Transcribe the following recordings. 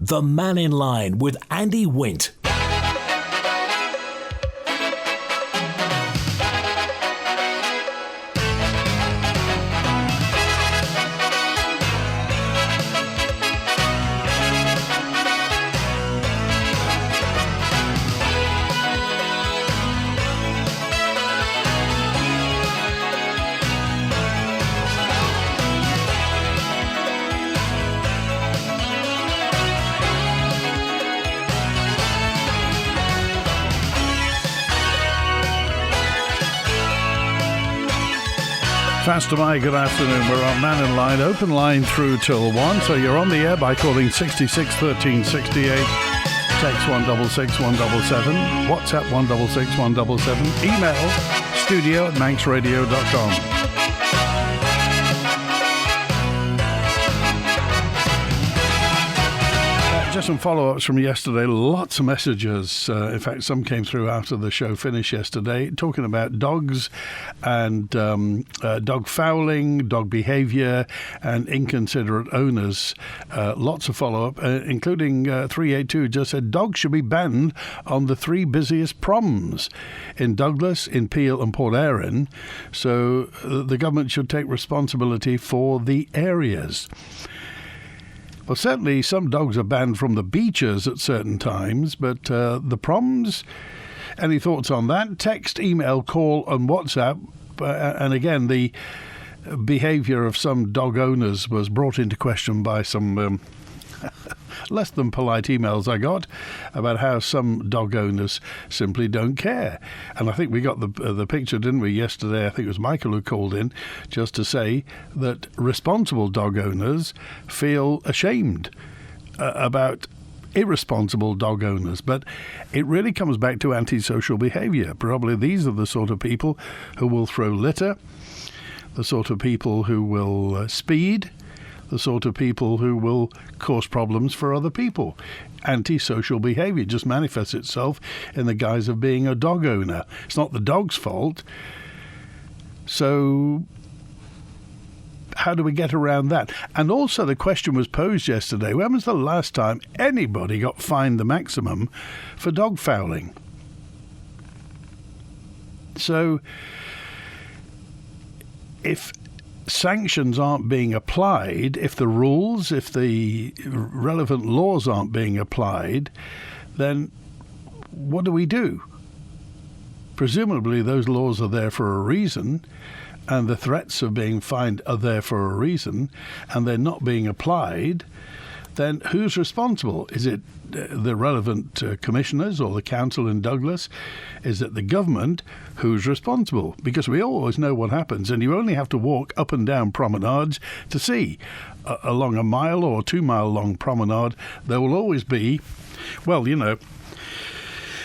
The Mannin Line with Andy Wint. Faster Mike, good afternoon. We're on Mannin Line, open line through till 1. So you're on the air by calling 66 13 68. Text 166 177. WhatsApp 166 177. Email studio@manxradio.com. Just some follow-ups from yesterday. Lots of messages. In fact, some came through after the show finished yesterday, talking about dogs and dog fouling, dog behaviour, and inconsiderate owners. Lots of follow-up, including 382 just said dogs should be banned on the 3 busiest proms in Douglas, in Peel and Port Erin. So the government should take responsibility for the areas. Well, certainly some dogs are banned from the beaches at certain times, but the proms, any thoughts on that? Text, email, call and WhatsApp. And again, the behaviour of some dog owners was brought into question by some less than polite emails I got about how some dog owners simply don't care. And I think we got the picture, didn't we, yesterday? I think it was Michael who called in just to say that responsible dog owners feel ashamed about irresponsible dog owners. But it really comes back to antisocial behaviour. Probably these are the sort of people who will throw litter, the sort of people who will speed, the sort of people who will cause problems for other people. Antisocial behaviour just manifests itself in the guise of being a dog owner. It's not the dog's fault. So how do we get around that? And also the question was posed yesterday, when was the last time anybody got fined the maximum for dog fouling? So if sanctions aren't being applied, if the rules, if the relevant laws aren't being applied, then what do we do? Presumably those laws are there for a reason, and the threats of being fined are there for a reason, and they're not being applied. Then who's responsible? Is it the relevant commissioners or the council in Douglas? Is it the government? Who's responsible? Because we always know what happens, and you only have to walk up and down promenades to see. Along a mile or 2 mile long promenade, there will always be, well, you know.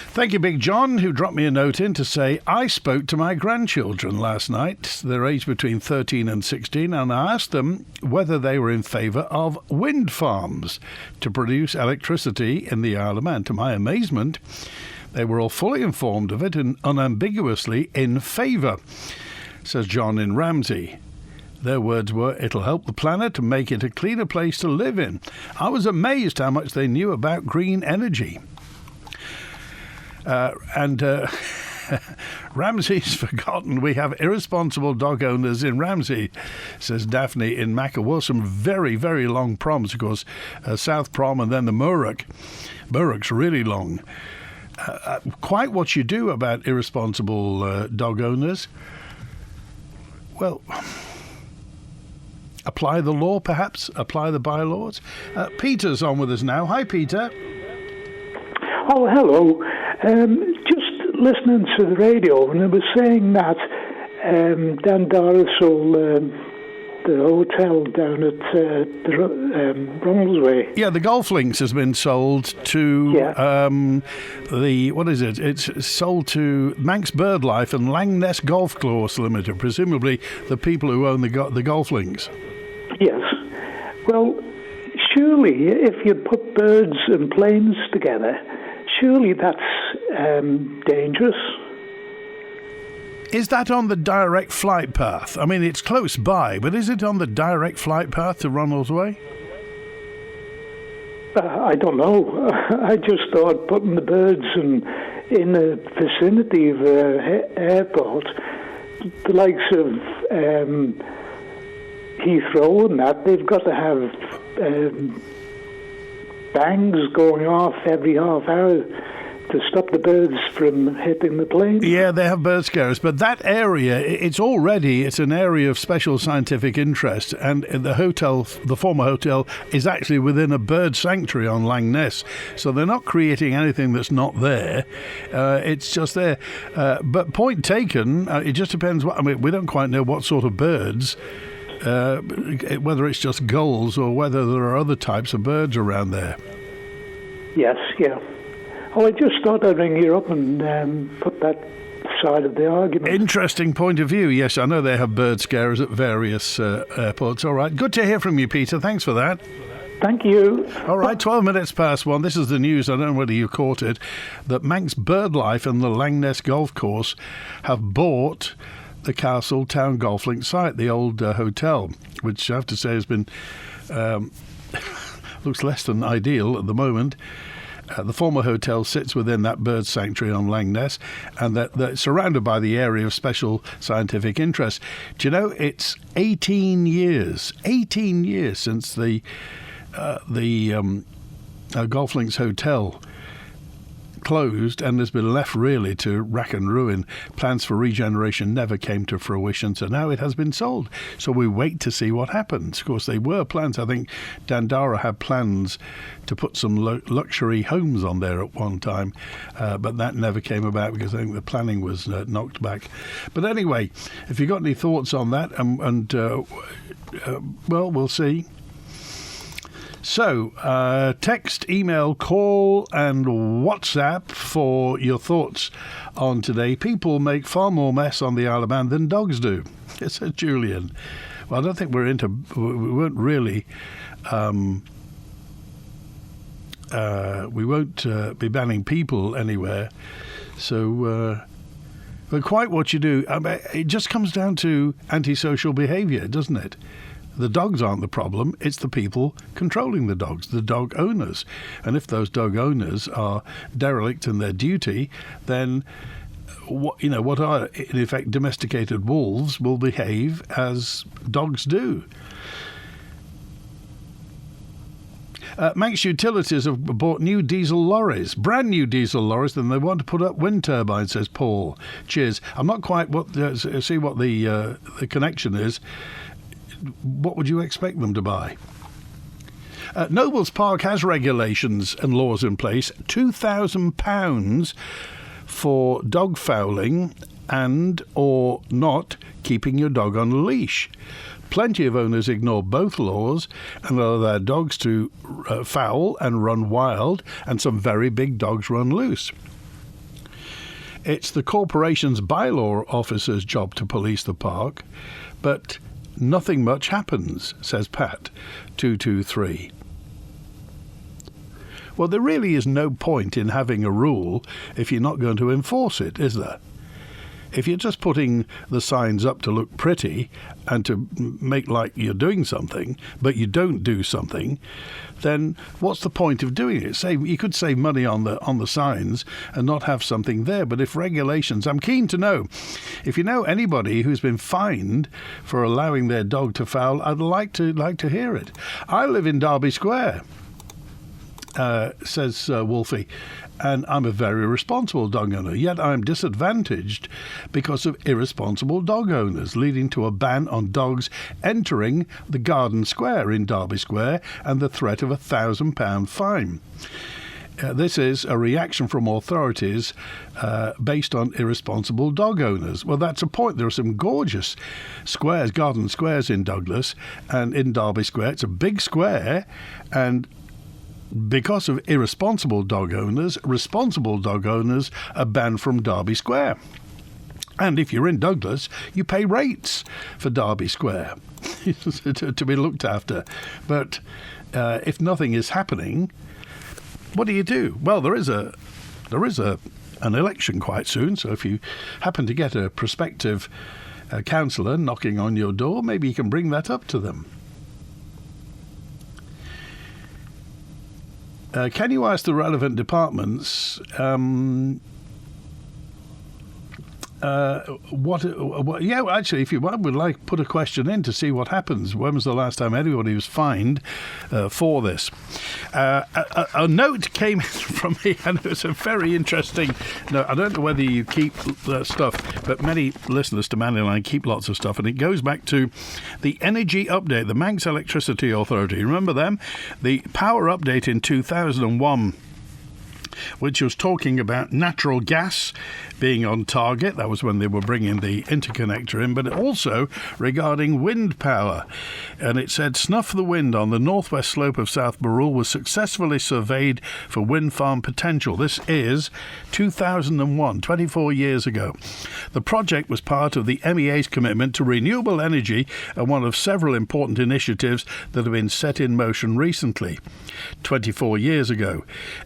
Thank you, Big John, who dropped me a note in to say, I spoke to my grandchildren last night. They're aged between 13 and 16, and I asked them whether they were in favour of wind farms to produce electricity in the Isle of Man. To my amazement, they were all fully informed of it and unambiguously in favour, says John in Ramsey. Their words were, it'll help the planet and make it a cleaner place to live in. I was amazed how much they knew about green energy. Ramsey's forgotten we have irresponsible dog owners in Ramsey, says Daphne in Macawell. Some very, very long proms, of course. South Prom and then the Murrock. Murrock's really long. Quite what you do about irresponsible dog owners. Well, apply the law, perhaps. Apply the bylaws. Peter's on with us now. Hi, Peter. Oh, hello. Just listening to the radio, and it was saying that Dan Dara sold the hotel down at Ronaldsway. Yeah, the Golf Links has been sold to what is it? It's sold to Manx Birdlife and Langness Golf Course Limited, presumably the people who own the Golf Links. Yes. Well, surely if you put birds and planes together, surely that's dangerous. Is that on the direct flight path? I mean, it's close by, but is it on the direct flight path to Ronaldsway? I don't know. I just thought putting the birds in the vicinity of the airport, the likes of Heathrow and that, they've got to have bangs going off every half hour to stop the birds from hitting the plane. Yeah, they have bird scarers, but that area, it's an area of special scientific interest, and the former hotel, is actually within a bird sanctuary on Lang Ness, so they're not creating anything that's not there. It's just there. But point taken, it just depends. We don't quite know what sort of birds, whether it's just gulls or whether there are other types of birds around there. Yes, yeah. Oh, I just thought I'd ring you up and put that side of the argument. Interesting point of view. Yes, I know they have bird scarers at various airports. All right. Good to hear from you, Peter. Thanks for that. Thank you. All right, 12 minutes past 1. This is the news. I don't know whether you caught it. That Manx BirdLife and the Lang Ness Golf Course have bought the Castle Town Golf Link site, the old hotel, which I have to say has been looks less than ideal at the moment. The former hotel sits within that bird sanctuary on Lang Ness, and that's surrounded by the area of special scientific interest. Do you know, it's 18 years since the Golf Links Hotel closed and has been left really to rack and ruin. Plans for regeneration never came to fruition, so now it has been sold. So we wait to see what happens. Of course, they were plans. I think Dandara had plans to put some luxury homes on there at one time, but that never came about because I think the planning was knocked back. But anyway, if you've got any thoughts on that, well, we'll see. So, text, email, call and WhatsApp for your thoughts on today. People make far more mess on the Isle of Man than dogs do, says Julian. Well, I don't think we weren't really... we won't be banning people anywhere. So, but quite what you do, it just comes down to antisocial behaviour, doesn't it? The dogs aren't the problem, it's the people controlling the dogs, the dog owners. And if those dog owners are derelict in their duty, then what are in effect domesticated wolves will behave as dogs do. Manx Utilities have bought new diesel lorries, brand new diesel lorries, and they want to put up wind turbines, says Paul. Cheers. I'm not quite see what the connection is. What would you expect them to buy? Nobles Park has regulations and laws in place. £2,000 for dog fouling and or not keeping your dog on a leash. Plenty of owners ignore both laws and allow their dogs to foul and run wild, and some very big dogs run loose. It's the corporation's bylaw officer's job to police the park, but nothing much happens, says Pat 223. Well, there really is no point in having a rule if you're not going to enforce it, is there? If you're just putting the signs up to look pretty and to make like you're doing something, but you don't do something, then what's the point of doing it? You could save money on the signs and not have something there. But if regulations, I'm keen to know if you know anybody who's been fined for allowing their dog to foul. I'd like to hear it. I live in Derby Square, says Wolfie, and I'm a very responsible dog owner, yet I'm disadvantaged because of irresponsible dog owners, leading to a ban on dogs entering the Garden Square in Derby Square and the threat of a £1,000 fine. This is a reaction from authorities based on irresponsible dog owners. Well, that's a point. There are some gorgeous squares, garden squares in Douglas and in Derby Square. It's a big square, and because of irresponsible dog owners, responsible dog owners are banned from Derby Square. And if you're in Douglas, you pay rates for Derby Square to be looked after. But if nothing is happening, what do? Well, there is an election quite soon, so if you happen to get a prospective councillor knocking on your door, maybe you can bring that up to them. can you ask the relevant departments actually, if you would like, put a question in to see what happens. When was the last time anybody was fined for this? A note came from me, and it was a very interesting note. I don't know whether you keep stuff, but many listeners to Mannin Line keep lots of stuff, and it goes back to the Energy Update, the Manx Electricity Authority. Remember them? The Power Update in 2001, which was talking about natural gas being on target. That was when they were bringing the interconnector in, but also regarding wind power. And it said, snuff the wind on the northwest slope of South Barrule was successfully surveyed for wind farm potential. This is 2001, 24 years ago. The project was part of the MEA's commitment to renewable energy and one of several important initiatives that have been set in motion recently. 24 years ago,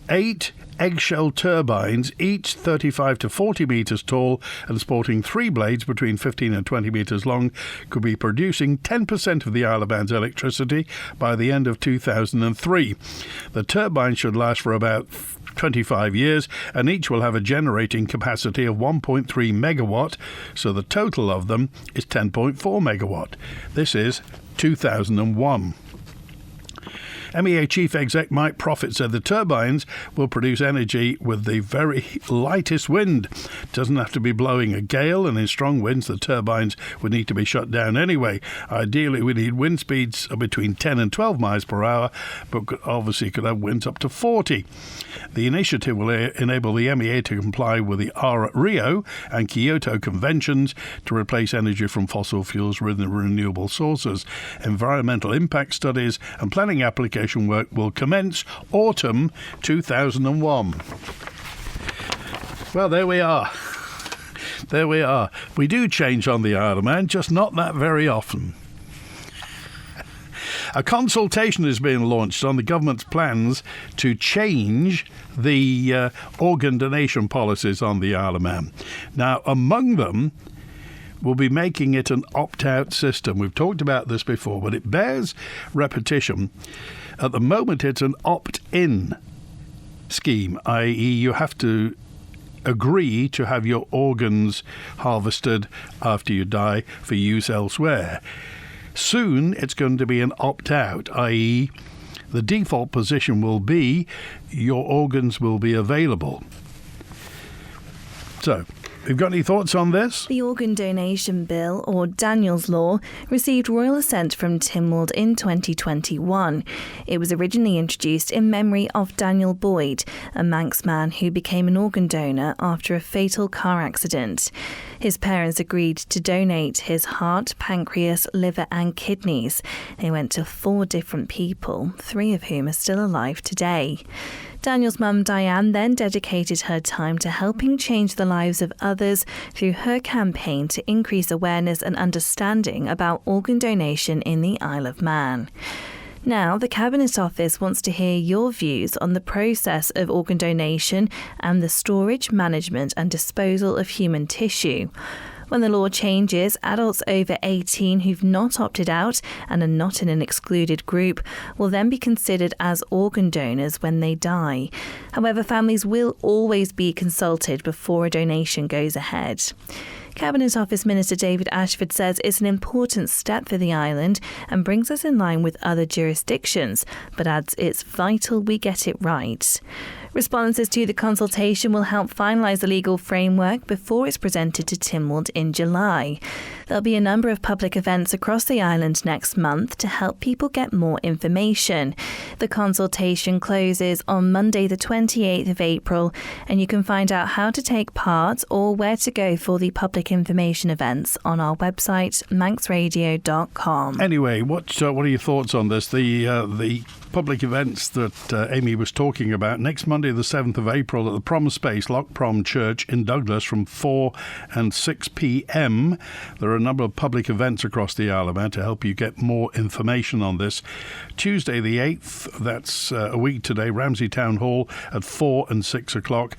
8 eggshell turbines, each 35 to 40 metres tall and sporting 3 blades between 15 and 20 metres long, could be producing 10% of the Isle of Man's electricity by the end of 2003. The turbines should last for about 25 years, and each will have a generating capacity of 1.3 megawatt, so the total of them is 10.4 megawatt. This is 2001. MEA Chief Exec Mike Profit said the turbines will produce energy with the very lightest wind. It doesn't have to be blowing a gale, and in strong winds the turbines would need to be shut down anyway. Ideally we need wind speeds of between 10 and 12 miles per hour, but obviously could have winds up to 40. The initiative will enable the MEA to comply with the Rio and Kyoto conventions to replace energy from fossil fuels with renewable sources. Environmental impact studies and planning application work will commence autumn 2001. Well, there we are. There we are. We do change on the Isle of Man, just not that very often. A consultation is being launched on the government's plans to change the organ donation policies on the Isle of Man. Now, among them, we'll be making it an opt-out system. We've talked about this before, but it bears repetition. At the moment, it's an opt-in scheme, i.e. you have to agree to have your organs harvested after you die for use elsewhere. Soon, it's going to be an opt-out, i.e. the default position will be your organs will be available. So, we've got any thoughts on this? The Organ Donation Bill, or Daniel's Law, received royal assent from Tynwald in 2021. It was originally introduced in memory of Daniel Boyd, a Manx man who became an organ donor after a fatal car accident. His parents agreed to donate his heart, pancreas, liver and kidneys. They went to 4 different people, 3 of whom are still alive today. Daniel's mum Diane then dedicated her time to helping change the lives of others through her campaign to increase awareness and understanding about organ donation in the Isle of Man. Now, the Cabinet Office wants to hear your views on the process of organ donation and the storage, management and disposal of human tissue. When the law changes, adults over 18 who've not opted out and are not in an excluded group will then be considered as organ donors when they die. However, families will always be consulted before a donation goes ahead. Cabinet Office Minister David Ashford says it's an important step for the island and brings us in line with other jurisdictions, but adds it's vital we get it right. Responses to the consultation will help finalise the legal framework before it's presented to Tynwald in July. There'll be a number of public events across the island next month to help people get more information. The consultation closes on Monday the 28th of April, and you can find out how to take part or where to go for the public information events on our website, manxradio.com. Anyway, what are your thoughts on this? The public events that Amy was talking about next Monday the 7th of April at the Prom Space, Loch Prom Church in Douglas from 4 and 6 p.m. There are a number of public events across the Isle of Man to help you get more information on this. Tuesday the 8th, that's a week today, Ramsey Town Hall at 4 and 6 o'clock.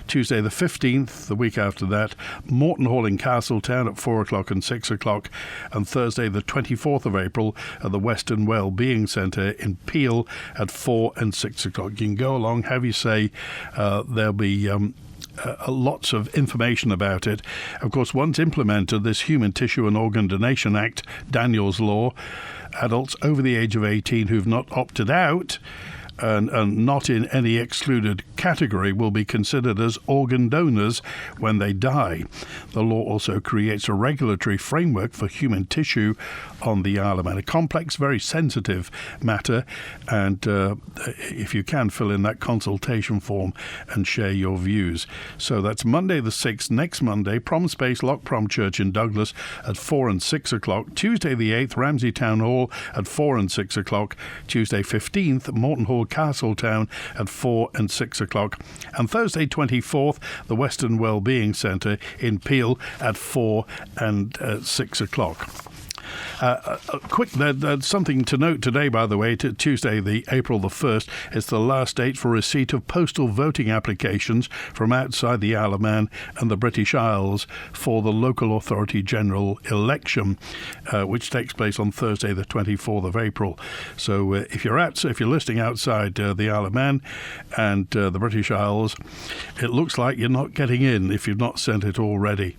Tuesday the 15th, the week after that, Morton Hall in Castletown at 4 o'clock and 6 o'clock. And Thursday the 24th of April at the Western Wellbeing Centre in Peel Hall at 4 and 6 o'clock. You can go along, have your say. There'll be lots of information about it. Of course, once implemented, this Human Tissue and Organ Donation Act, Daniel's Law, adults over the age of 18 who've not opted out and not in any excluded category will be considered as organ donors when they die. The law also creates a regulatory framework for human tissue on the Isle of Man. A complex, very sensitive matter, and if you can, fill in that consultation form and share your views. So that's Monday the 6th, next Monday, Prom Space, Loch Prom Church in Douglas at 4 and 6 o'clock. Tuesday the 8th, Ramsey Town Hall at 4 and 6 o'clock. Tuesday 15th, Morton Hall, Castletown at 4 and 6 o'clock. And Thursday 24th, the Western Wellbeing Centre in Peel at 4 and 6 o'clock. Something to note today, by the way, Tuesday, April the 1st, is the last date for receipt of postal voting applications from outside the Isle of Man and the British Isles for the local authority general election, which takes place on Thursday, the 24th of April. So if you're listening outside the Isle of Man and the British Isles, it looks like you're not getting in if you've not sent it already.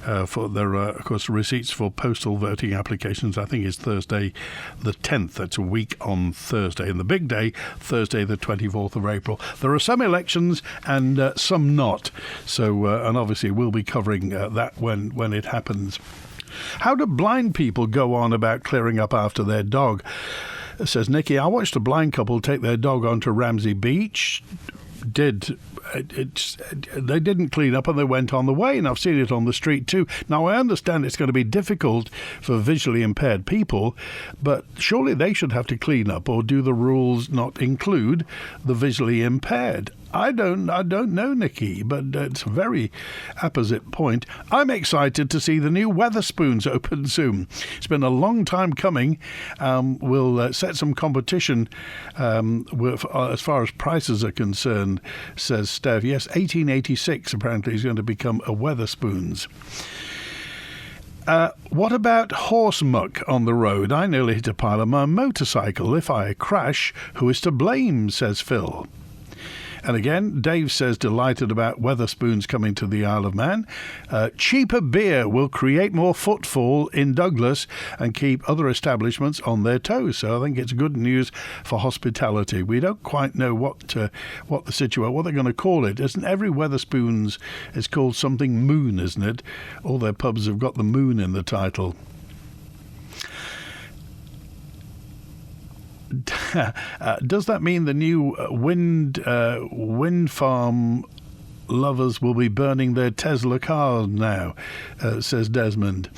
There are, of course, receipts for postal voting applications. I think it's Thursday the 10th. That's a week on Thursday. And the big day, Thursday the 24th of April. There are some elections and some not. So, and obviously we'll be covering that when it happens. How do blind people go on about clearing up after their dog? Says Nikki, I watched a blind couple take their dog onto Ramsey Beach. They didn't clean up and they went on the way, and I've seen it on the street too. Now, I understand it's going to be difficult for visually impaired people, but surely they should have to clean up, or do the rules not include the visually impaired? I don't know, Nikki, but it's a very apposite point. I'm excited to see the new Wetherspoons open soon. It's been a long time coming. We'll set some competition as far as prices are concerned, says Steph. Yes, 1886 apparently is going to become a Wetherspoons. What about horse muck on the road? I nearly hit a pile of my motorcycle. If I crash, who is to blame, says Phil. And again, Dave says delighted about Wetherspoons coming to the Isle of Man. Cheaper beer will create more footfall in Douglas and keep other establishments on their toes. So I think it's good news for hospitality. We don't quite know what the situation, what they're going to call it. Isn't every Wetherspoons is called something Moon, isn't it? All their pubs have got the Moon in the title. Does that mean the new wind farm lovers will be burning their Tesla cars now, says Desmond.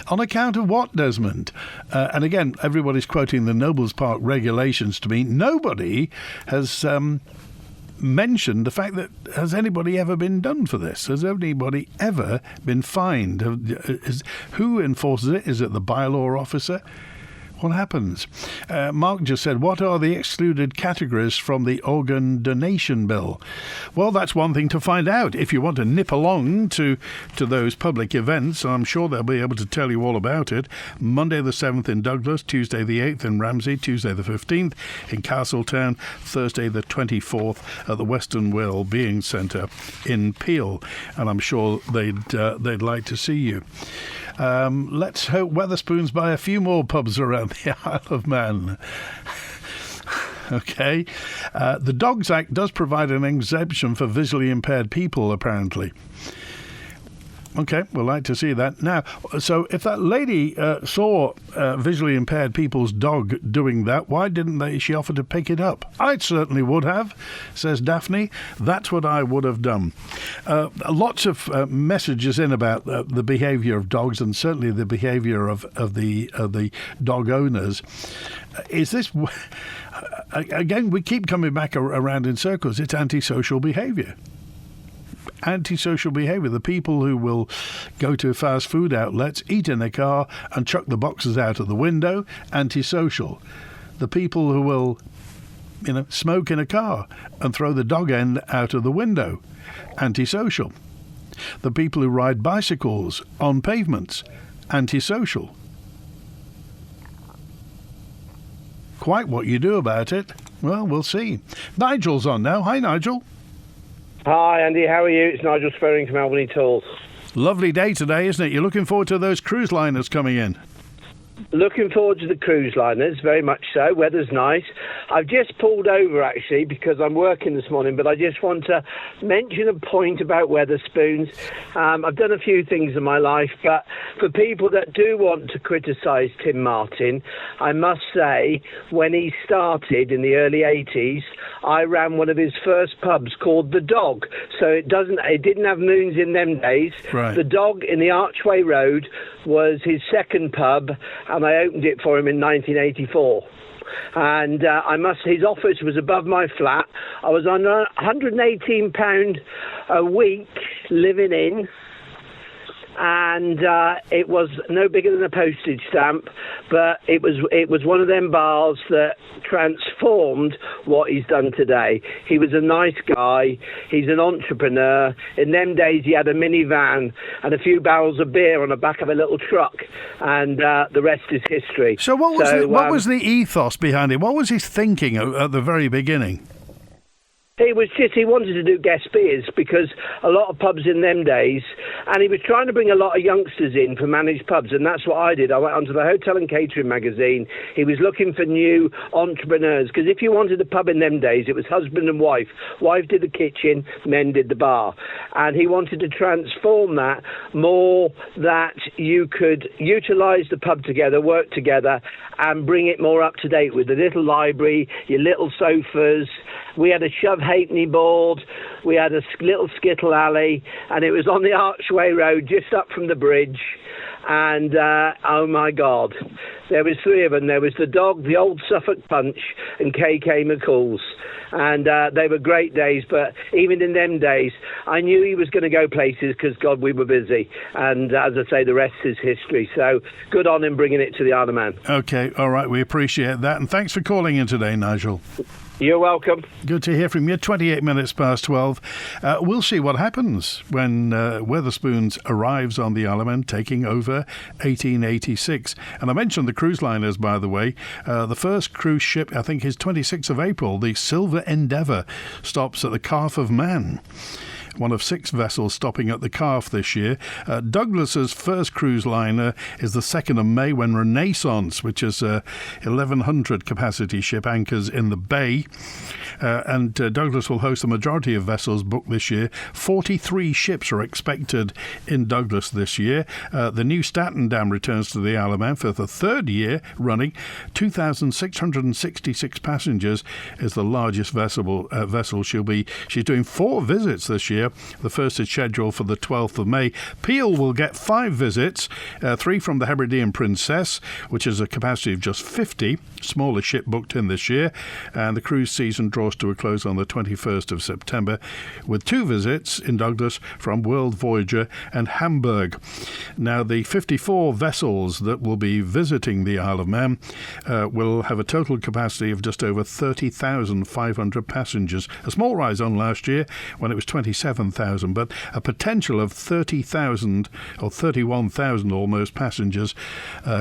On account of what, Desmond? And again, everybody's quoting the Nobles Park regulations to me. Nobody has mentioned the fact that, has anybody ever been done for this? Has anybody ever been fined? Who enforces it? Is it the bylaw officer? What happens? Mark just said, what are the excluded categories from the organ donation bill? Well, that's one thing to find out. If you want to nip along to those public events, I'm sure they'll be able to tell you all about it. Monday the 7th in Douglas, Tuesday the 8th in Ramsey, Tuesday the 15th in Castletown, Thursday the 24th at the Western Wellbeing Centre in Peel. And I'm sure they'd like to see you. Let's hope Wetherspoons buy a few more pubs around the Isle of Man. Okay. The Dogs Act does provide an exemption for visually impaired people, apparently. Okay, we'll like to see that. Now, so if that lady saw visually impaired people's dog doing that, why didn't she offer to pick it up? I certainly would have, says Daphne. That's what I would have done. Lots of messages in about the behaviour of dogs, and certainly the behaviour of the dog owners. Is this... Again, we keep coming back around in circles. It's antisocial behaviour. Antisocial behaviour. The people who will go to fast food outlets, eat in a car and chuck the boxes out of the window, antisocial. The people who will, smoke in a car and throw the dog end out of the window, antisocial. The people who ride bicycles on pavements, antisocial. Quite what you do about it. Well, we'll see. Nigel's on now. Hi, Nigel. Hi, Andy. How are you? It's Nigel Sperring from Albany Tools. Lovely day today, isn't it? You're looking forward to those cruise liners coming in. Looking forward to the cruise liners, very much so. Weather's nice. I've just pulled over, actually, because I'm working this morning, but I just want to mention a point about Wetherspoons. I've done a few things in my life, but for people that do want to criticise Tim Martin, I must say, when he started in the early 80s, I ran one of his first pubs called The Dog. So it didn't have moons in them days. Right. The Dog in the Archway Road was his second pub, and I opened it for him in 1984. And his office was above my flat. I was on £118 a week living in, and it was no bigger than a postage stamp, but it was one of them bars that transformed what he's done today. He was a nice guy. He's an entrepreneur. In them days, he had a minivan and a few barrels of beer on the back of a little truck, and the rest is history. So what was the ethos behind it? What was his thinking at the very beginning? It was just he wanted to do guest beers because a lot of pubs in them days, and he was trying to bring a lot of youngsters in for managed pubs, and that's what I did. I went onto the Hotel and Catering magazine. He was looking for new entrepreneurs because if you wanted a pub in them days, it was husband and wife. Wife did the kitchen, men did the bar. And he wanted to transform that more that you could utilise the pub together, work together, and bring it more up to date with the little library, your little sofas. We had a shove halfpenny board, we had a little skittle alley, and it was on the Archway Road, just up from the bridge. And oh my God, there was three of them. There was the Dog, the Old Suffolk Punch, and KK McCall's. And they were great days, but even in them days, I knew he was going to go places because, God, we were busy. And as I say, the rest is history. So good on him bringing it to the Isle of Man. OK, all right, we appreciate that. And thanks for calling in today, Nigel. You're welcome. Good to hear from you. 28 minutes past 12. We'll see what happens when Wetherspoons arrives on the Isle of Man, taking over 1886. And I mentioned the cruise liners, by the way. The first cruise ship, I think, is 26th of April. The Silver Endeavour stops at the Calf of Man. One of 6 vessels stopping at the Calf this year. Douglas's first cruise liner is the 2nd of May when Renaissance, which is a 1,100 capacity ship, anchors in the bay. And Douglas will host the majority of vessels booked this year. 43 ships are expected in Douglas this year. The new Staten Dam returns to the Isle of Man for the 3rd year running. 2,666 passengers is the largest vessel. She's doing 4 visits this year. The first is scheduled for the 12th of May. Peel will get 5 visits, 3 from the Hebridean Princess, which is a capacity of just 50, smaller ship booked in this year, and the cruise season draws to a close on the 21st of September, with 2 visits in Douglas from World Voyager and Hamburg. Now, the 54 vessels that will be visiting the Isle of Man will have a total capacity of just over 30,500 passengers, a small rise on last year when it was 27,000, but a potential of 30,000 or 31,000 almost passengers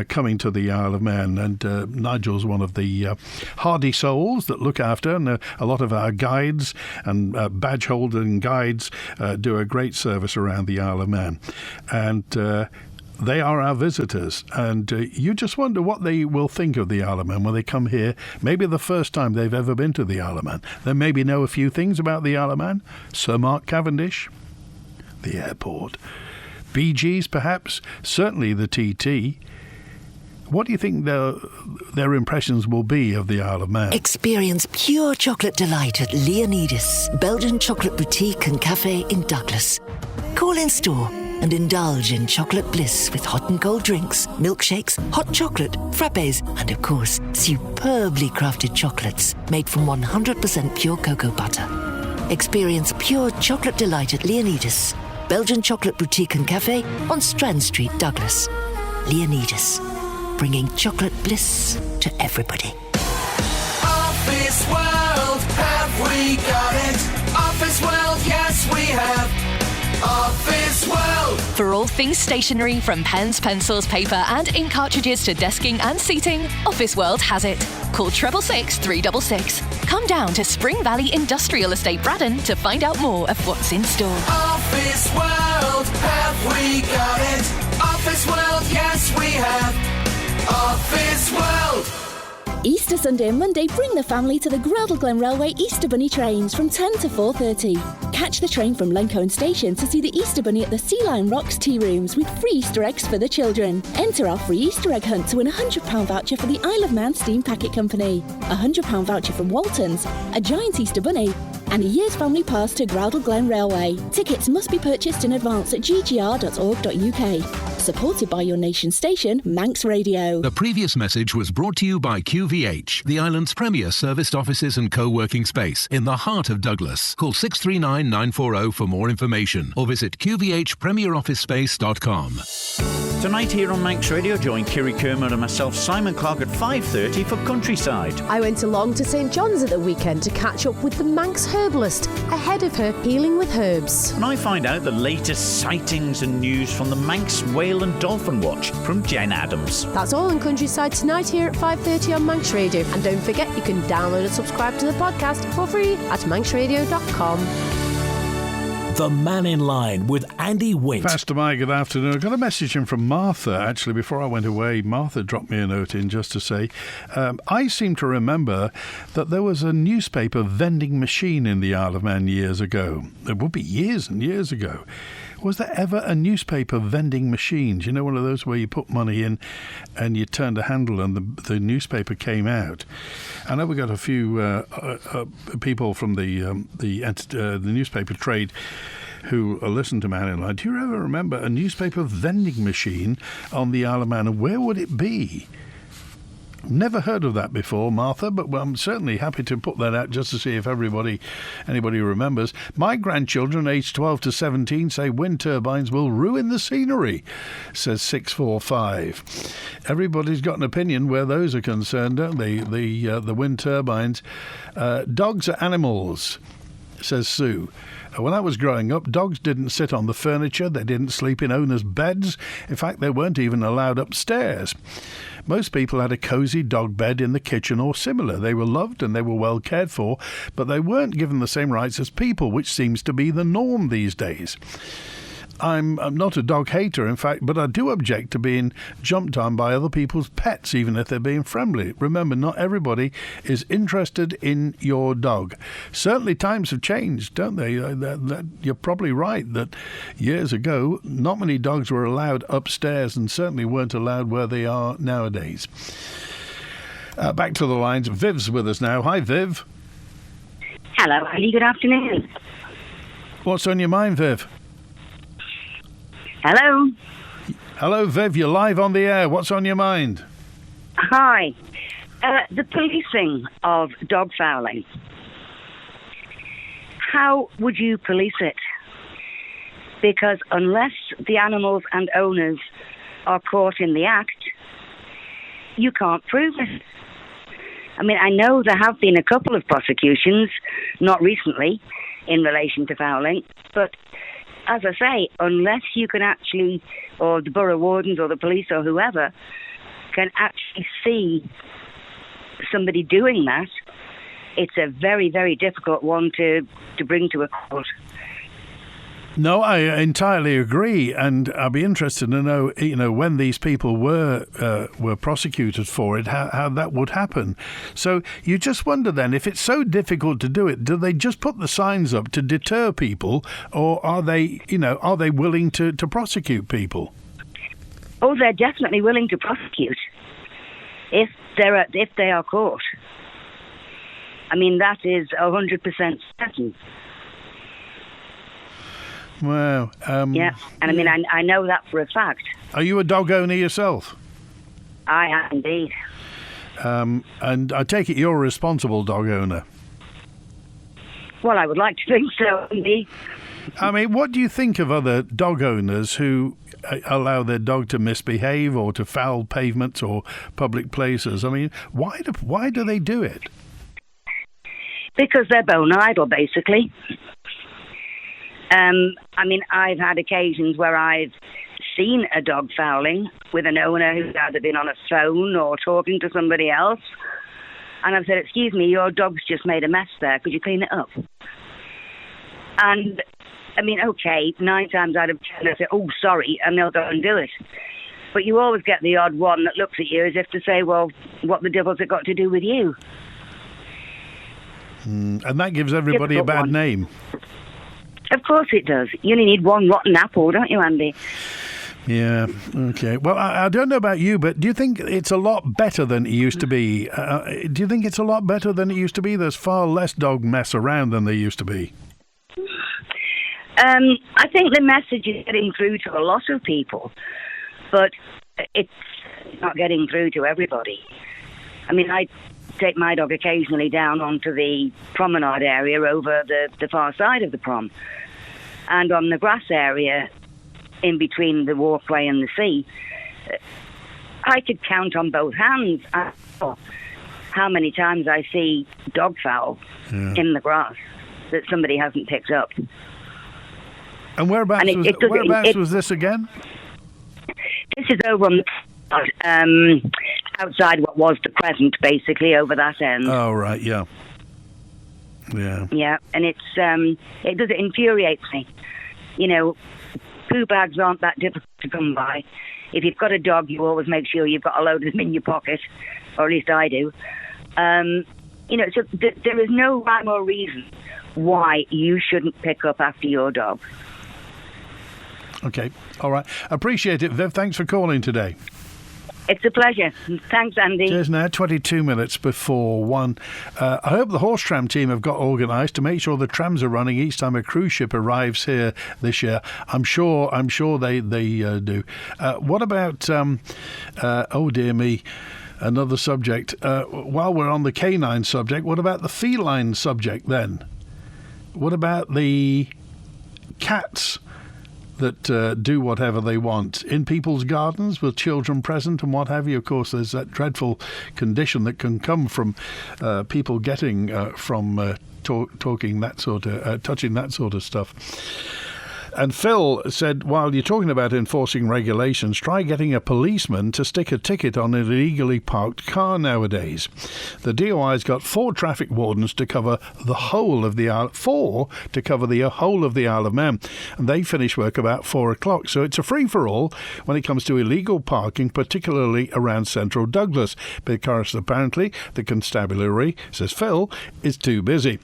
coming to the Isle of Man. And Nigel's one of the hardy souls that look after, and a lot of our guides and badge holding guides do a great service around the Isle of Man. And they are our visitors, and you just wonder what they will think of the Isle of Man when they come here, maybe the first time they've ever been to the Isle of Man. They maybe know a few things about the Isle of Man. Sir Mark Cavendish, the airport, Bee Gees perhaps, certainly the TT. What do you think their impressions will be of the Isle of Man? Experience pure chocolate delight at Leonidas, Belgian chocolate boutique and cafe in Douglas. Call in store and indulge in chocolate bliss with hot and cold drinks, milkshakes, hot chocolate, frappes, and of course, superbly crafted chocolates made from 100% pure cocoa butter. Experience pure chocolate delight at Leonidas, Belgian chocolate boutique and cafe on Strand Street, Douglas. Leonidas, bringing chocolate bliss to everybody. Office World, have we got it? Office World, yes we have. Office World, For all things stationery, from pens, pencils, paper and ink cartridges to desking and seating, Office World has it. Call 666 366. Come down to Spring Valley Industrial Estate, Braddon, to find out more of what's in store. Office World, have we got it? Office World, yes we have. Office World. Easter Sunday and Monday, bring the family to the Groudle Glen Railway Easter Bunny trains from 10 to 4:30. Catch the train from Lencone Station to see the Easter Bunny at the Sea Lion Rocks tea rooms with free Easter eggs for the children. Enter our free Easter egg hunt to win a £100 voucher for the Isle of Man Steam Packet Company, a £100 voucher from Waltons, a giant Easter Bunny, and a year's family pass to Groudle Glen Railway. Tickets must be purchased in advance at ggr.org.uk. Supported by your nation station, Manx Radio. The previous message was brought to you by QVH, the island's premier serviced offices and co-working space in the heart of Douglas. Call 639 940 for more information or visit qvhpremierofficespace.com. Tonight here on Manx Radio, join Kiri Kermer and myself, Simon Clark, at 5:30 for Countryside. I went along to St John's at the weekend to catch up with the Manx herbalist ahead of her Healing with Herbs. And I find out the latest sightings and news from the Manx Whale and Dolphin Watch from Jen Adams. That's all in Countryside tonight here at 5:30 on Manx Radio. And don't forget, you can download and subscribe to the podcast for free at manxradio.com. The Mannin Line with Andy Wint. Faster Mike, good afternoon. I got a message in from Martha, actually, before I went away. Martha dropped me a note in just to say, I seem to remember that there was a newspaper vending machine in the Isle of Man years ago. It would be years and years ago. Was there ever a newspaper vending machine? You know, one of those where you put money in and you turned a handle and the newspaper came out? I know we got a few people from the newspaper trade who listen to Mannin Line. Do you ever remember a newspaper vending machine on the Isle of Man? And where would it be? Never heard of that before, Martha, but I'm certainly happy to put that out just to see if anybody remembers. My grandchildren, aged 12 to 17, say wind turbines will ruin the scenery, says 645. Everybody's got an opinion where those are concerned, don't they? The wind turbines. Dogs are animals, says Sue. When I was growing up, dogs didn't sit on the furniture, they didn't sleep in owners' beds. In fact, they weren't even allowed upstairs. Most people had a cosy dog bed in the kitchen or similar. They were loved and they were well cared for, but they weren't given the same rights as people, which seems to be the norm these days. I'm not a dog hater, in fact, but I do object to being jumped on by other people's pets, even if they're being friendly. Remember, not everybody is interested in your dog. Certainly times have changed, don't they? You're probably right that years ago, not many dogs were allowed upstairs and certainly weren't allowed where they are nowadays. Back to the lines. Viv's with us now. Hi, Viv. Hello, Andy. Good afternoon. What's on your mind, Viv? Hello. Hello, Viv. You're live on the air. What's on your mind? Hi. The policing of dog fouling. How would you police it? Because unless the animals and owners are caught in the act, you can't prove it. I mean, I know there have been a couple of prosecutions, not recently, in relation to fouling, but as I say, unless you can actually, or the borough wardens or the police or whoever, can actually see somebody doing that, it's a very, very difficult one to bring to a court. No, I entirely agree, and I'd be interested to know, when these people were prosecuted for it, how that would happen. So you just wonder then, if it's so difficult to do it, do they just put the signs up to deter people, or are they willing to prosecute people? Oh, they're definitely willing to prosecute if they are caught. I mean, that is 100% certain. Wow. Yeah, and I mean, I know that for a fact. Are you a dog owner yourself? I am indeed. And I take it you're a responsible dog owner? Well, I would like to think so, indeed. I mean, what do you think of other dog owners who allow their dog to misbehave or to foul pavements or public places? I mean, why do they do it? Because they're bone idle, basically. I mean, I've had occasions where I've seen a dog fouling with an owner who's either been on a phone or talking to somebody else. And I've said, excuse me, your dog's just made a mess there. Could you clean it up? And, I mean, okay, 9 times out of 10 I say, oh, sorry, and they'll go and do it. But you always get the odd one that looks at you as if to say, well, what the devil's it got to do with you? And that gives everybody a bad name. Of course it does. You only need one rotten apple, don't you, Andy? Yeah, okay. Well, I don't know about you, but do you think it's a lot better than it used to be? Do you think it's a lot better than it used to be? There's far less dog mess around than there used to be. I think the message is getting through to a lot of people, but it's not getting through to everybody. I mean, I take my dog occasionally down onto the promenade area over the far side of the prom. And on the grass area, in between the walkway and the sea, I could count on both hands how many times I see dog fowl in the grass that somebody hasn't picked up. And whereabouts was this again? This is over on outside what was the Crescent, basically, over that end. Oh, right, yeah. Yeah. Yeah, and it infuriates me. You know, poo bags aren't that difficult to come by. If you've got a dog, you always make sure you've got a load of them in your pocket, or at least I do. You know, so there is no rhyme or reason why you shouldn't pick up after your dog. Okay, all right. Appreciate it, Viv. Thanks for calling today. It's a pleasure. Thanks, Andy. Cheers now, 22 minutes before 1. I hope the horse tram team have got organised to make sure the trams are running each time a cruise ship arrives here this year. I'm sure they do. What about, oh dear me, another subject. While we're on the canine subject, what about the feline subject then? What about the cats that do whatever they want in people's gardens with children present and what have you? Of course, there's that dreadful condition that can come from people getting from touching that sort of stuff. And Phil said, while you're talking about enforcing regulations, try getting a policeman to stick a ticket on an illegally parked car nowadays. The DOI's got 4 traffic wardens to cover the whole of the Isle, 4 to cover the whole of the Isle of Man, and they finish work about 4 o'clock. So it's a free-for-all when it comes to illegal parking, particularly around central Douglas, because apparently the constabulary, says Phil, is too busy.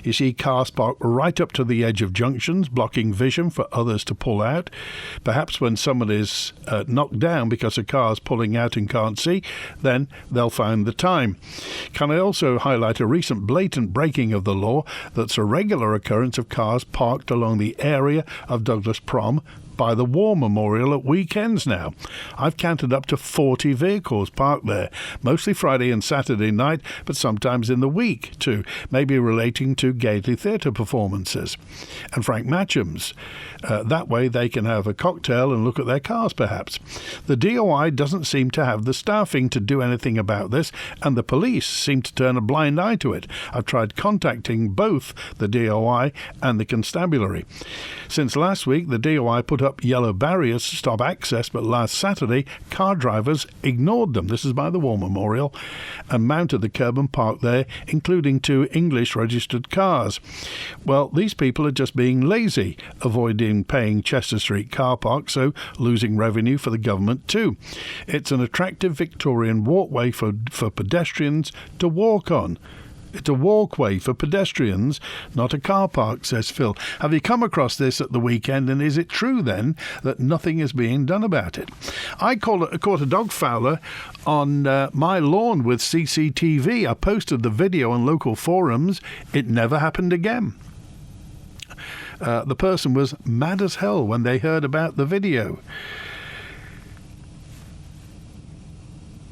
You see cars parked right up to the edge of junctions, blocking vision for others to pull out. Perhaps when someone is knocked down because a car's pulling out and can't see, then they'll find the time. Can I also highlight a recent blatant breaking of the law that's a regular occurrence of cars parked along the area of Douglas Prom by the War Memorial at weekends now. I've counted up to 40 vehicles parked there, mostly Friday and Saturday night, but sometimes in the week too, maybe relating to Gaiety Theatre performances. And Frank Matcham's. That way they can have a cocktail and look at their cars perhaps. The DOI doesn't seem to have the staffing to do anything about this, and the police seem to turn a blind eye to it. I've tried contacting both the DOI and the constabulary. Since last week, the DOI put up yellow barriers to stop access, but last Saturday, car drivers ignored them. This is by the War Memorial, and mounted the curb and parked there, including 2 English-registered cars. Well, these people are just being lazy, avoiding paying Chester Street car park, so losing revenue for the government too. It's an attractive Victorian walkway for pedestrians to walk on. It's a walkway for pedestrians, not a car park, says Phil. Have you come across this at the weekend, and is it true then that nothing is being done about it? I caught a dog fouler on my lawn with CCTV. I posted the video on local forums. It never happened again. The person was mad as hell when they heard about the video.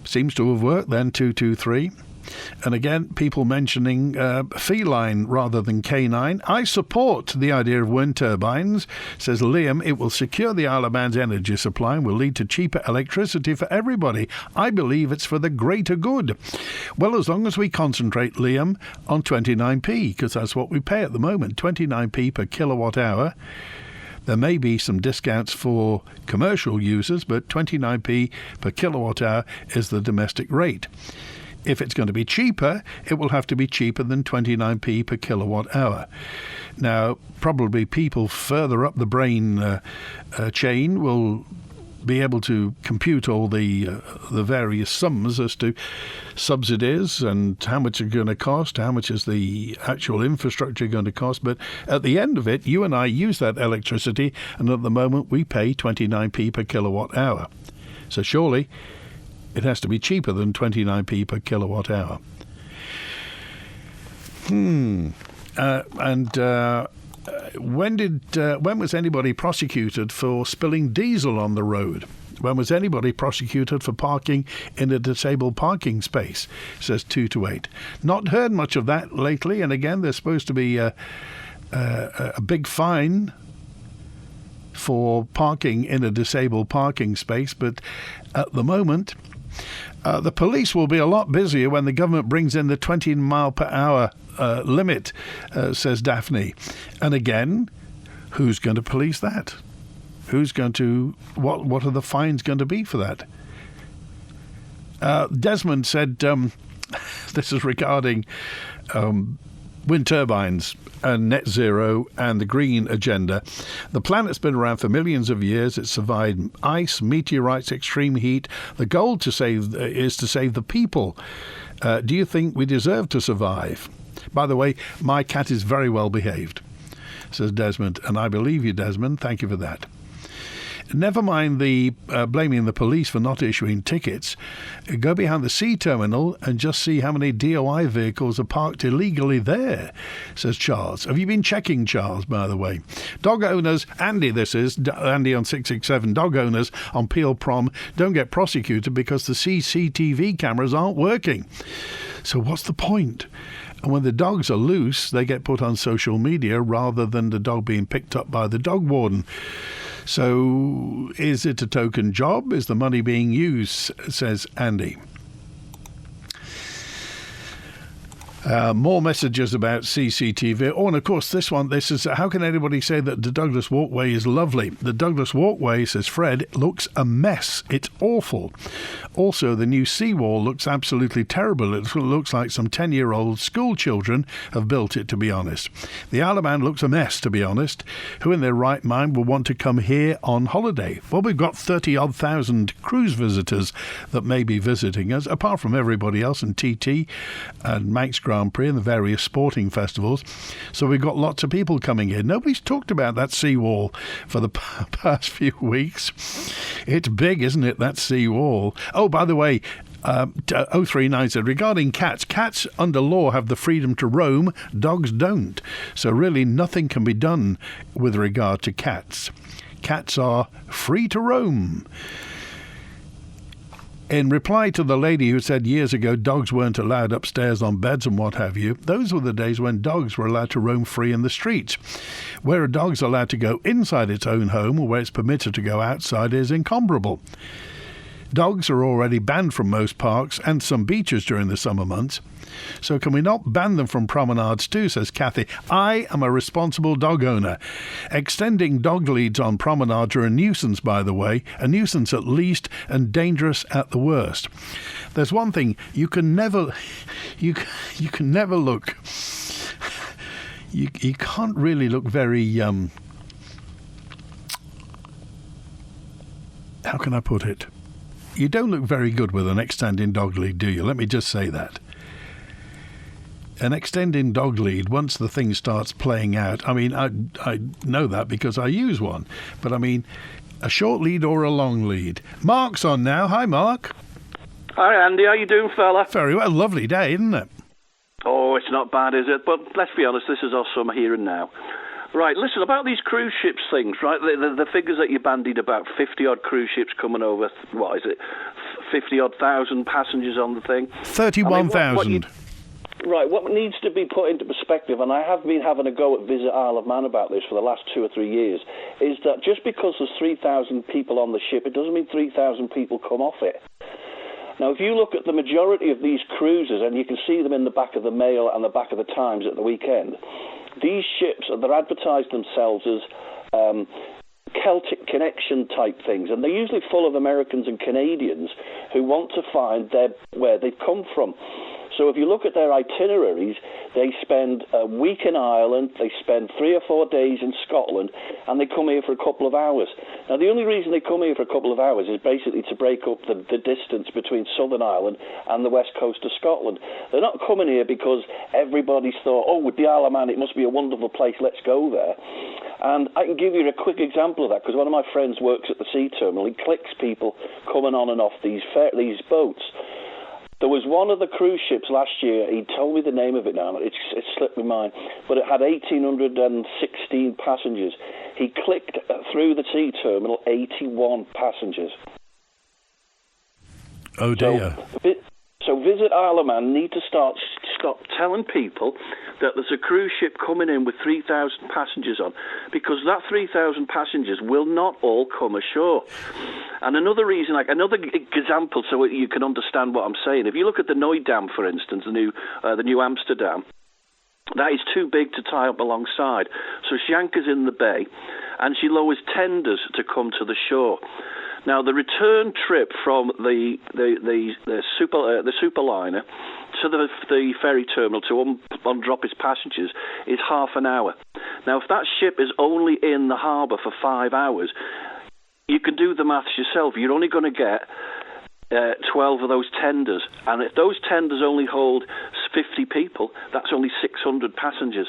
Seems to have worked then, 223. And again, people mentioning feline rather than canine. I support the idea of wind turbines, says Liam. It will secure the Isle of Man's energy supply and will lead to cheaper electricity for everybody. I believe it's for the greater good. Well, as long as we concentrate, Liam, on 29p, because that's what we pay at the moment, 29p per kilowatt hour. There may be some discounts for commercial users, but 29p per kilowatt hour is the domestic rate. If it's going to be cheaper, it will have to be cheaper than 29p per kilowatt hour. Now, probably people further up the brain chain will be able to compute all the various sums as to subsidies and how much it's going to cost, how much is the actual infrastructure going to cost. But at the end of it, you and I use that electricity, and at the moment we pay 29p per kilowatt hour. So surely it has to be cheaper than 29p per kilowatt hour. When was anybody prosecuted for spilling diesel on the road? When was anybody prosecuted for parking in a disabled parking space? Says 2 to 8. Not heard much of that lately. And again, there's supposed to be a big fine for parking in a disabled parking space. But at the moment, the police will be a lot busier when the government brings in the 20 mile per hour limit, says Daphne. And again, who's going to police that? Who's going to... What are the fines going to be for that? Desmond said, this is regarding wind turbines and net zero and the green agenda. The planet's been around for millions of years. It's survived ice, meteorites, extreme heat. The goal is to save the people. Do you think we deserve to survive? By the way, my cat is very well behaved, says Desmond, and I believe you, Desmond. Thank you for that. Never mind the blaming the police for not issuing tickets. Go behind the sea terminal and just see how many DOI vehicles are parked illegally there, says Charles. Have you been checking, Charles, by the way? Dog owners, Andy this is, Andy on 667, dog owners on Peel Prom don't get prosecuted because the CCTV cameras aren't working. So what's the point? And when the dogs are loose, they get put on social media rather than the dog being picked up by the dog warden. So is it a token job? Is the money being used, says Andy. More messages about CCTV. Oh, and of course, this is, how can anybody say that the Douglas Walkway is lovely? The Douglas Walkway, says Fred, looks a mess. It's awful. Also, the new seawall looks absolutely terrible. It looks like some 10-year-old school children have built it, to be honest. The Isle of Man looks a mess, to be honest. Who in their right mind will want to come here on holiday? Well, we've got 30-odd thousand cruise visitors that may be visiting us, apart from everybody else in TT and Manx Grand Prix and the various sporting festivals. So we've got lots of people coming in. Nobody's talked about that seawall for the past few weeks. It's big, isn't it, that seawall? Oh, by the way, 039 said, regarding cats under law have the freedom to roam, dogs don't. So really nothing can be done with regard to cats. Cats are free to roam. In reply to the lady who said years ago dogs weren't allowed upstairs on beds and what have you, those were the days when dogs were allowed to roam free in the streets. Where a dog's allowed to go inside its own home or where it's permitted to go outside is incomparable. Dogs are already banned from most parks and some beaches during the summer months. So can we not ban them from promenades too, says Kathy. I am a responsible dog owner. Extending dog leads on promenades are a nuisance, by the way, a nuisance at least and dangerous at the worst. There's one thing, you can never look, you can't really look very, how can I put it? You don't look very good with an extending dog lead, do you? Let me just say that. An extending dog lead, once the thing starts playing out, I mean, I know that because I use one, but I mean, a short lead or a long lead. Mark's on now. Hi, Mark. Hi, Andy. How you doing, fella? Very well. Lovely day, isn't it? Oh, it's not bad, is it? But let's be honest, this is our summer here and now. Right, listen, about these cruise ships things, right, the figures that you bandied about, 50-odd cruise ships coming over, what is it, 50-odd thousand passengers on the thing? 31,000. Right, what needs to be put into perspective, and I have been having a go at Visit Isle of Man about this for the last 2 or 3 years, is that just because there's 3,000 people on the ship, it doesn't mean 3,000 people come off it. Now, if you look at the majority of these cruises, and you can see them in the back of the Mail and the back of the Times at the weekend, these ships, they're advertised themselves as Celtic connection type things, and they're usually full of Americans and Canadians who want to find where they've come from. So if you look at their itineraries, they spend a week in Ireland, they spend 3 or 4 days in Scotland, and they come here for a couple of hours. Now, the only reason they come here for a couple of hours is basically to break up the distance between Southern Ireland and the west coast of Scotland. They're not coming here because everybody's thought, oh, with the Isle of Man, it must be a wonderful place, let's go there. And I can give you a quick example of that, because one of my friends works at the sea terminal. He clicks people coming on and off these boats. There was one of the cruise ships last year, he told me the name of it now, it slipped my mind, but it had 1,816 passengers. He clicked through the sea terminal 81 passengers. Oh dear. So Visit Isle of Man need to stop telling people that there's a cruise ship coming in with 3,000 passengers on, because that 3,000 passengers will not all come ashore. And another reason, like another example, so you can understand what I'm saying. If you look at the Nooit Dam, for instance, the new Amsterdam, that is too big to tie up alongside. So she anchors in the bay, and she lowers tenders to come to the shore. Now, the return trip from the superliner to the ferry terminal to undrop its passengers is half an hour. Now, if that ship is only in the harbour for 5 hours, you can do the maths yourself. You're only going to get 12 of those tenders. And if those tenders only hold 50 people, that's only 600 passengers.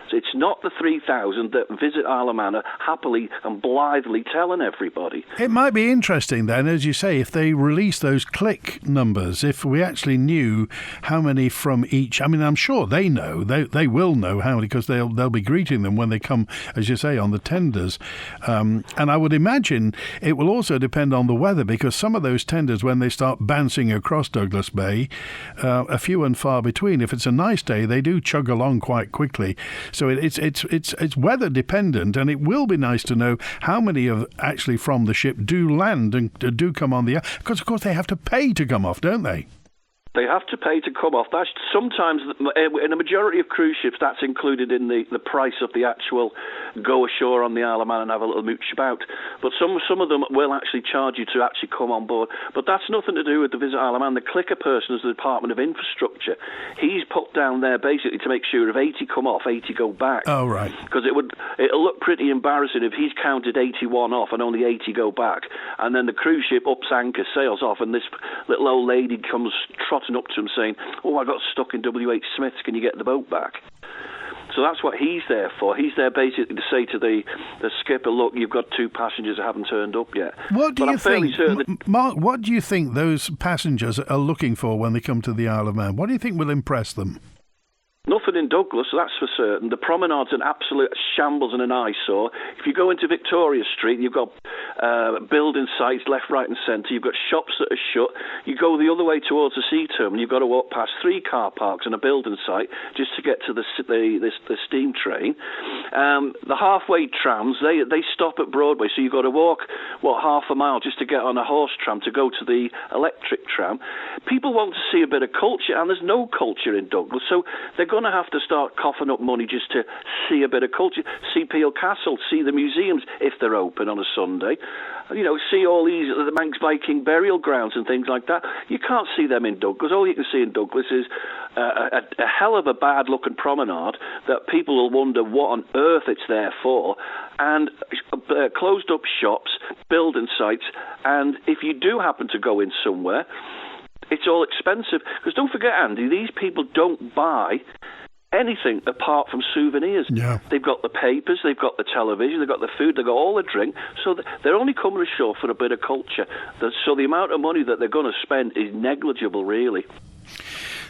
So it's not the 3,000 that Visit Isle of Man are happily and blithely telling everybody. It might be interesting then, as you say, if they release those click numbers, if we actually knew how many from each. I mean, I'm sure they know, they will know how many, because they'll be greeting them when they come, as you say, on the tenders. And I would imagine it will also depend on the weather, because some of those tenders, when they start bouncing across Douglas Bay, are few and far between. If it's a nice day, they do chug along quite quickly. So it's weather dependent, and it will be nice to know how many of actually from the ship do land and do come on the air, because of course they have to pay to come off, don't they? They have to pay to come off. That's sometimes, in a majority of cruise ships, that's included in the price of the actual go ashore on the Isle of Man and have a little mooch about. But some of them will actually charge you to actually come on board. But that's nothing to do with the Visit Isle of Man. The clicker person is the Department of Infrastructure. He's put down there basically to make sure if 80 come off, 80 go back. Oh, right. Because it'll look pretty embarrassing if he's counted 81 off and only 80 go back. And then the cruise ship ups anchor, sails off, and this little old lady comes trotting up to him saying, oh, I got stuck in W.H. Smith's, can you get the boat back? So that's what he's there for. He's there basically to say to the skipper, look, you've got 2 passengers that haven't turned up yet. What do you think, Mark, what do you think those passengers are looking for when they come to the Isle of Man? What do you think will impress them? Nothing in Douglas, that's for certain. The promenade's an absolute shambles and an eyesore. If you go into Victoria Street, you've got building sites left, right and centre. You've got shops that are shut. You go the other way towards the sea terminal, you've got to walk past 3 car parks and a building site just to get to the steam train. The halfway trams, they stop at Broadway, so you've got to walk, half a mile just to get on a horse tram to go to the electric tram. People want to see a bit of culture, and there's no culture in Douglas, so they're going to have to start coughing up money just to see a bit of culture, see Peel Castle, see the museums if they're open on a Sunday, see all these, the Manx Viking burial grounds and things like that. You can't see them in Douglas. All you can see in Douglas is a hell of a bad-looking promenade that people will wonder what on earth it's there for, and closed-up shops, building sites, and if you do happen to go in somewhere, it's all expensive. Because don't forget, Andy, these people don't buy anything apart from souvenirs. Yeah. They've got the papers, they've got the television, they've got the food, they've got all the drink. So they're only coming ashore for a bit of culture. So the amount of money that they're going to spend is negligible, really.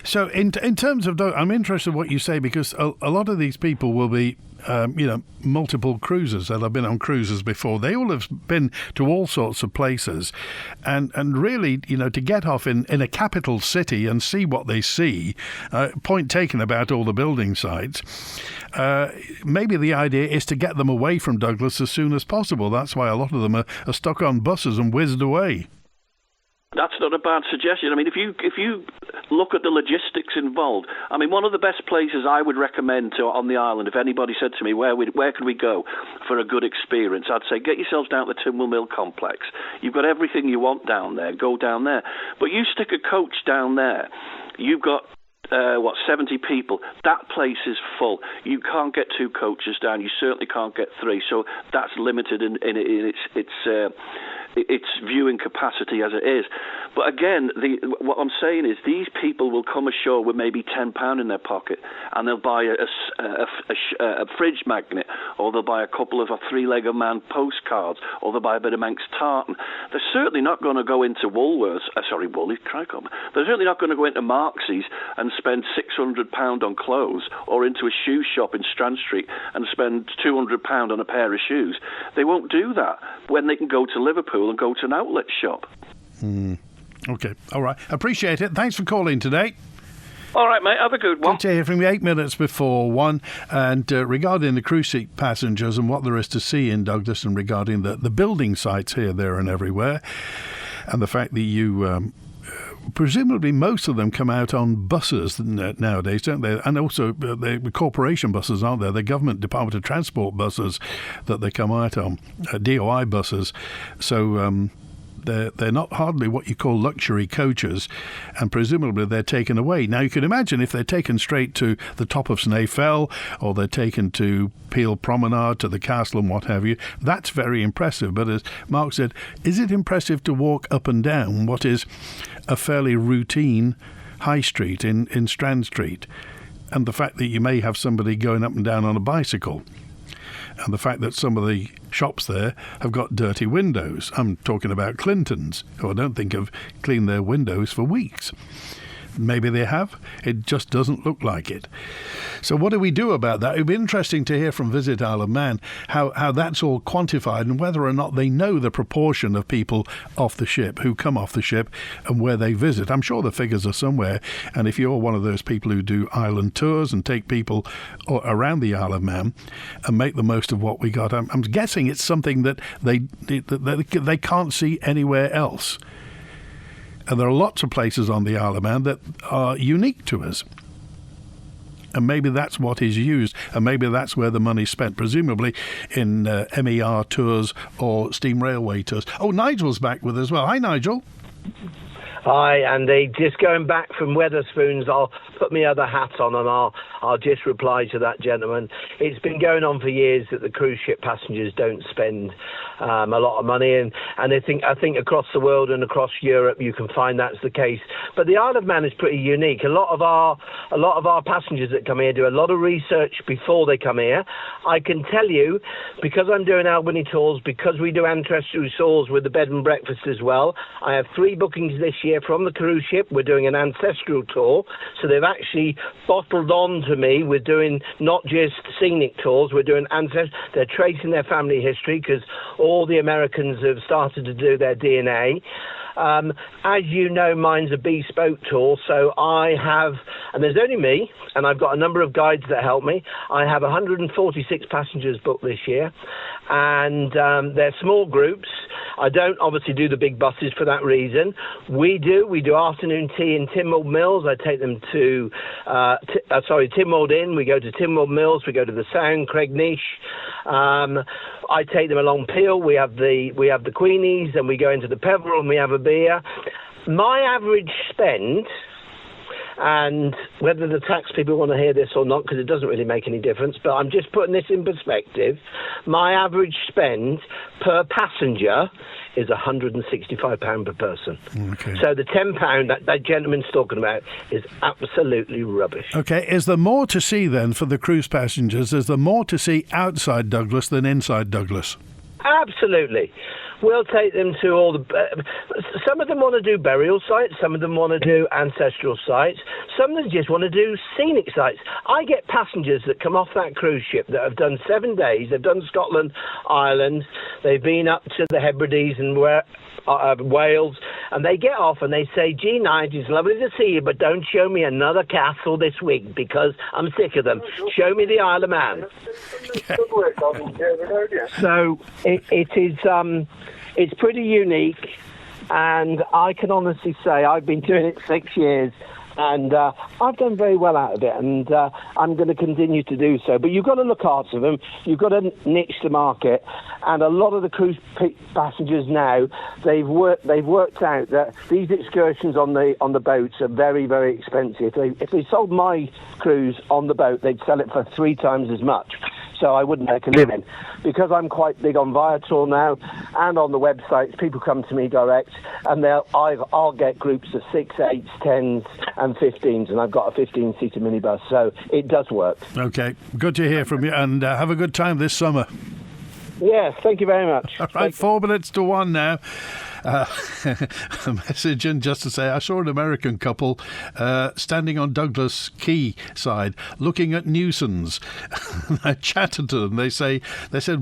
So in terms of, I'm interested in what you say, because a lot of these people will be, multiple cruisers that have been on cruises before. They all have been to all sorts of places, and really, to get off in a capital city and see what they see, point taken about all the building sites, maybe the idea is to get them away from Douglas as soon as possible. That's why a lot of them are stuck on buses and whizzed away. That's not a bad suggestion. I mean, if you look at the logistics involved, I mean, one of the best places I would recommend on the island, if anybody said to me, where can we go for a good experience, I'd say get yourselves down to the Tynwell Mill Complex. You've got everything you want down there. Go down there. But you stick a coach down there, you've got 70 people. That place is full. You can't get 2 coaches down. You certainly can't get 3. So that's limited in its viewing capacity as it is. But again, what I'm saying is these people will come ashore with maybe £10 in their pocket, and they'll buy a fridge magnet, or they'll buy a couple of a 3-legged man postcards, or they'll buy a bit of Manx tartan. They're certainly not going to go into Woolworths. They're certainly not going to go into Marx's and spend £600 on clothes, or into a shoe shop in Strand Street and spend £200 on a pair of shoes. They won't do that when they can go to Liverpool and go to an outlet shop. Okay, all right. Appreciate it. Thanks for calling today. All right, mate. Have a good one. Good to hear from you. 8 minutes before 1. And regarding the cruise ship passengers and what there is to see in Douglas, and regarding the building sites here, there and everywhere, and the fact that you... presumably most of them come out on buses nowadays, don't they? And also the corporation buses, aren't there? The government Department of Transport buses that they come out on, DOI buses. So they're not hardly what you call luxury coaches, and presumably they're taken away. Now, you can imagine if they're taken straight to the top of Snae Fell, or they're taken to Peel Promenade, to the castle and what have you, that's very impressive. But as Mark said, is it impressive to walk up and down what is a fairly routine high street in Strand Street? And the fact that you may have somebody going up and down on a bicycle, and the fact that some of the shops there have got dirty windows. I'm talking about Clinton's, who I don't think have cleaned their windows for weeks. Maybe they have. It just doesn't look like it. So what do we do about that? It would be interesting to hear from Visit Isle of Man how that's all quantified, and whether or not they know the proportion of people off the ship, who come off the ship, and where they visit. I'm sure the figures are somewhere, and if you're one of those people who do island tours and take people around the Isle of Man and make the most of what we got, I'm guessing it's something that they can't see anywhere else. And there are lots of places on the Isle of Man that are unique to us. And maybe that's what is used, and maybe that's where the money's spent, presumably in MER tours or steam railway tours. Oh, Nigel's back with us as well. Hi, Nigel. Hi, Andy. Just going back from Wetherspoons, I'll put my other hat on and I'll just reply to that gentleman. It's been going on for years that the cruise ship passengers don't spend a lot of money, and I think across the world and across Europe you can find that's the case. But the Isle of Man is pretty unique. A lot of our passengers that come here do a lot of research before they come here. I can tell you, because I'm doing Albany tours, because we do ancestral tours with the bed and breakfast as well, I have 3 bookings this year from the cruise ship. We're doing an ancestral tour, so they've actually bottled on to me. We're doing not just scenic tours, we're doing they're tracing their family history, because all the Americans have started to do their DNA. As you know, mine's a bespoke tour, so I have, and there's only me, and I've got a number of guides that help me. I have 146 passengers booked this year, and they're small groups. I don't obviously do the big buses for that reason. We do afternoon tea in Tynwell Mills. I take them to Tynwell Inn. We go to Tynwell Mills. We go to the Sound, Craignish. I take them along Peel. We have the Queenies, and we go into the Peveril and we have a beer. My average spend, and whether the tax people want to hear this or not, because it doesn't really make any difference, but I'm just putting this in perspective. My average spend per passenger is £165 per person. Okay. So the £10 that gentleman's talking about is absolutely rubbish. Okay, is there more to see then for the cruise passengers? Is there more to see outside Douglas than inside Douglas? Absolutely. We'll take them to all the... some of them want to do burial sites. Some of them want to do ancestral sites. Some of them just want to do scenic sites. I get passengers that come off that cruise ship that have done 7 days. They've done Scotland, Ireland. They've been up to the Hebrides and Wales. And they get off and they say, gee, Nigel, it's lovely to see you, but don't show me another castle this week because I'm sick of them. Show me the Isle of Man. So it is... it's pretty unique. and I can honestly say I've been doing it 6 years. And I've done very well out of it, and I'm going to continue to do so. But you've got to look after them. You've got to niche the market. And a lot of the cruise passengers now, they've worked out that these excursions on the boats are very, very expensive. If they sold my cruise on the boat, they'd sell it for 3 times as much. So I wouldn't make a living. Because I'm quite big on Viator now, and on the websites, people come to me direct, and I'll get groups of 6, 8s, 10s, and 15s, and I've got a 15-seater minibus, so it does work. Okay, good to hear from you, and have a good time this summer. Yes, thank you very much. All right, 4 minutes to 1 now. A message in just to say, I saw an American couple standing on Douglas Quay side looking at nuisance. I chatted to them. They said,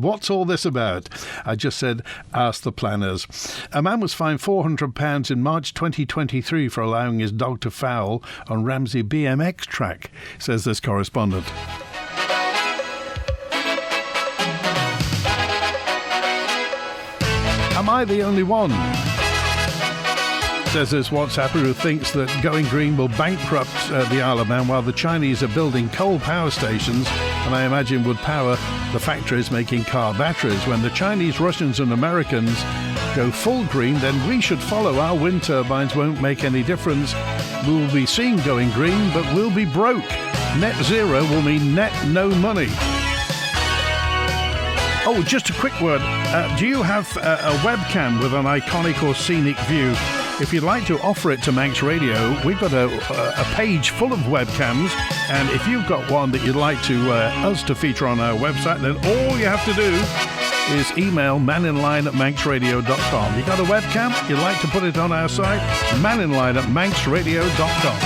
what's all this about? I just said, ask the planners. A man was fined £400 in March 2023 for allowing his dog to foul on Ramsey BMX track, says this correspondent. Am I the only one? Says this WhatsApper who thinks that going green will bankrupt the Isle of Man while the Chinese are building coal power stations and I imagine would power the factories making car batteries. When the Chinese, Russians and Americans go full green, then we should follow. Our wind turbines won't make any difference. We will be seen going green, but we'll be broke. Net zero will mean net no money. Oh, just a quick word. Do you have a webcam with an iconic or scenic view? If you'd like to offer it to Manx Radio, we've got a page full of webcams, and if you've got one that you'd like to us to feature on our website, then all you have to do is email manninline@manxradio.com. You got a webcam? You'd like to put it on our site? manninline@manxradio.com.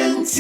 WINT